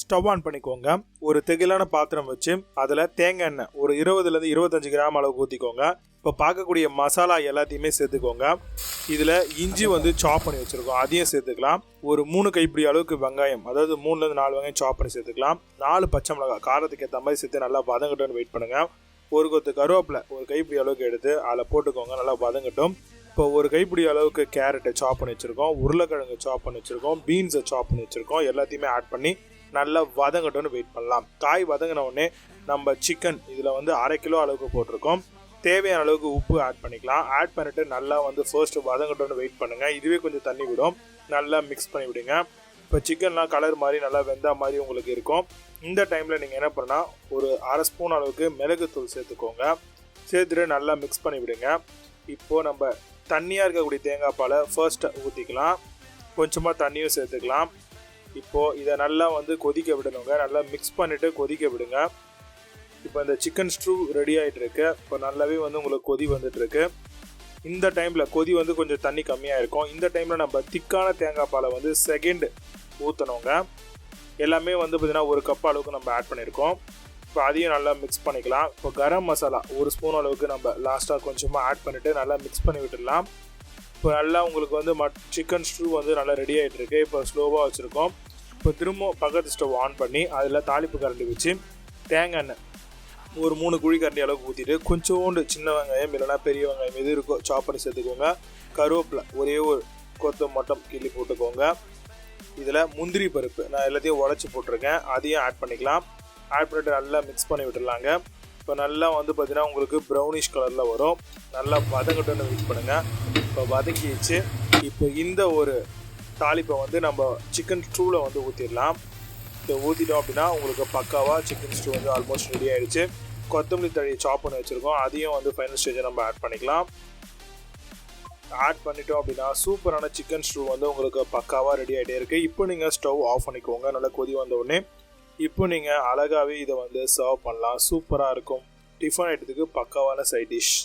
Stove on பண்ணிக்கோங்க. ஒரு திகிலான பாத்திரம் வச்சு அதில் தேங்காய் எண்ணெய் ஒரு 20லேருந்து 25 கிராம் அளவுக்கு ஊற்றிக்கோங்க. இப்போ பார்க்கக்கூடிய மசாலா எல்லாத்தையுமே சேர்த்துக்கோங்க. இதில் இஞ்சி சாப் பண்ணி வச்சுருக்கோம், அதையும் சேர்த்துக்கலாம். ஒரு 3 கைப்பிடி அளவுக்கு வெங்காயம், அதாவது 3லேருந்து 4 வெங்காயம் சாப் பண்ணி சேர்த்துக்கலாம். 4 பச்சை மிளகாய் காரத்துக்கு ஏற்ற மாதிரி சேர்த்து நல்லா வதங்கட்டும்னு வெயிட் பண்ணுங்கள். ஒரு கொத்து கருவேப்பிலை ஒரு கைப்பிடி அளவுக்கு எடுத்து அதில் போட்டுக்கோங்க, நல்லா வதங்கட்டும். இப்போ ஒரு கைப்பிடி அளவுக்கு கேரட்டை சாப் பண்ணி வச்சுருக்கோம், உருளைக்கிழங்கு சாப் பண்ணி வச்சுருக்கோம், பீன்ஸை சாப் பண்ணி வச்சுருக்கோம். எல்லாத்தையுமே ஆட் பண்ணி நல்லா வதங்கட்டும்னு வெயிட் பண்ணலாம். காய் வதங்கின உடனே நம்ம சிக்கன் இதில் 1/2 கிலோ அளவுக்கு போட்டிருக்கோம். தேவையான அளவுக்கு உப்பு ஆட் பண்ணிக்கலாம். ஆட் பண்ணிவிட்டு நல்லா ஃபர்ஸ்ட்டு வதங்கட்டும்னு வெயிட் பண்ணுங்கள். இதுவே கொஞ்சம் தண்ணி விடும், நல்லா மிக்ஸ் பண்ணி விடுங்க. இப்போ சிக்கன்லாம் கலர் மாதிரி நல்லா வெந்தா மாதிரி உங்களுக்கு இருக்கும். இந்த டைமில் நீங்கள் என்ன பண்ணால் ஒரு 1/2 ஸ்பூன் அளவுக்கு மிளகுத்தூள் சேர்த்துக்கோங்க. சேர்த்துட்டு நல்லா மிக்ஸ் பண்ணி விடுங்க. இப்போது நம்ம தண்ணியாக இருக்கக்கூடிய தேங்காய் பாலை ஃபர்ஸ்ட்டு ஊற்றிக்கலாம். கொஞ்சமாக தண்ணியும் சேர்த்துக்கலாம். இப்போது இதை நல்லா கொதிக்க விடணுங்க. நல்லா மிக்ஸ் பண்ணிவிட்டு கொதிக்க விடுங்க. இப்போ இந்த சிக்கன் ஸ்டூ ரெடி ஆகிட்டு இருக்கு. இப்போ நல்லாவே உங்களுக்கு கொதி வந்துட்டுருக்கு. இந்த டைமில் கொதி கொஞ்சம் தண்ணி கம்மியாக இருக்கும். இந்த டைமில் நம்ம திக்கான தேங்காய் பாலை செகண்ட் ஊற்றணுங்க. எல்லாமே பார்த்திங்கன்னா 1 கப் அளவுக்கு நம்ம ஆட் பண்ணியிருக்கோம். இப்போ அதையும் நல்லா மிக்ஸ் பண்ணிக்கலாம். இப்போ கரம் மசாலா 1 ஸ்பூன் அளவுக்கு நம்ம லாஸ்ட்டாக கொஞ்சமாக ஆட் பண்ணிவிட்டு நல்லா மிக்ஸ் பண்ணி விட்டுடலாம். இப்போ நல்லா உங்களுக்கு சிக்கன் ஸ்டூ நல்லா ரெடி ஆகிட்டு இருக்கு. இப்போ ஸ்லோவாக வச்சுருக்கோம். இப்போ திரும்ப பக்கத்து ஸ்டவ் ஆன் பண்ணி அதில் தாளிப்பு கரண்டி வச்சு தேங்காய் எண்ணெய் ஒரு 3 குழி கரண்டி அளவுக்கு ஊற்றிட்டு கொஞ்சோண்டு சின்ன வெங்காயம் இல்லைனா பெரிய வெங்காயம் எது இருக்கோ சாப் பண்ணி சேர்த்துக்கோங்க. கருவேப்பிலை ஒரே ஒரு கொத்து மட்டும் கிள்ளி போட்டுக்கோங்க. இதில் முந்திரி பருப்பு நான் எல்லாத்தையும் உடச்சி போட்டிருக்கேன், அதையும் ஆட் பண்ணிக்கலாம். ஆட் பண்ணிவிட்டு நல்லா மிக்ஸ் பண்ணி விட்டுடலாங்க. இப்போ நல்லா பார்த்திங்கன்னா உங்களுக்கு ப்ரௌனிஷ் கலரில் வரும். நல்லா வதங்கட்டும்னு வெயிட் பண்ணுங்கள். இப்போ வதக்கிடுச்சு. இப்போ இந்த ஒரு தாளிப்பை நம்ம சிக்கன் ஸ்டூவில் ஊற்றிடலாம். இதை ஊற்றிட்டோம் அப்படின்னா உங்களுக்கு பக்காவாக சிக்கன் ஸ்டூ ஆல்மோஸ்ட் ரெடி ஆகிடுச்சு. கொத்தமல்லி தழி சாப் பண்ணி வச்சுருக்கோம், அதையும் ஃபைனல் ஸ்டேஜை நம்ம ஆட் பண்ணிக்கலாம். ஆட் பண்ணிட்டோம் அப்படின்னா சூப்பரான சிக்கன் ஸ்டூ உங்களுக்கு பக்காவாக ரெடி ஆகிட்டே இருக்குது. இப்போ நீங்கள் ஸ்டவ் ஆஃப் பண்ணிக்கோங்க. நல்லா கொதி வந்த உடனே இப்போ நீங்கள் அழகாகவே இதை சர்வ் பண்ணலாம். சூப்பராக இருக்கும். டிஃபன் ஐட்டத்துக்கு பக்காவான சைட் டிஷ்.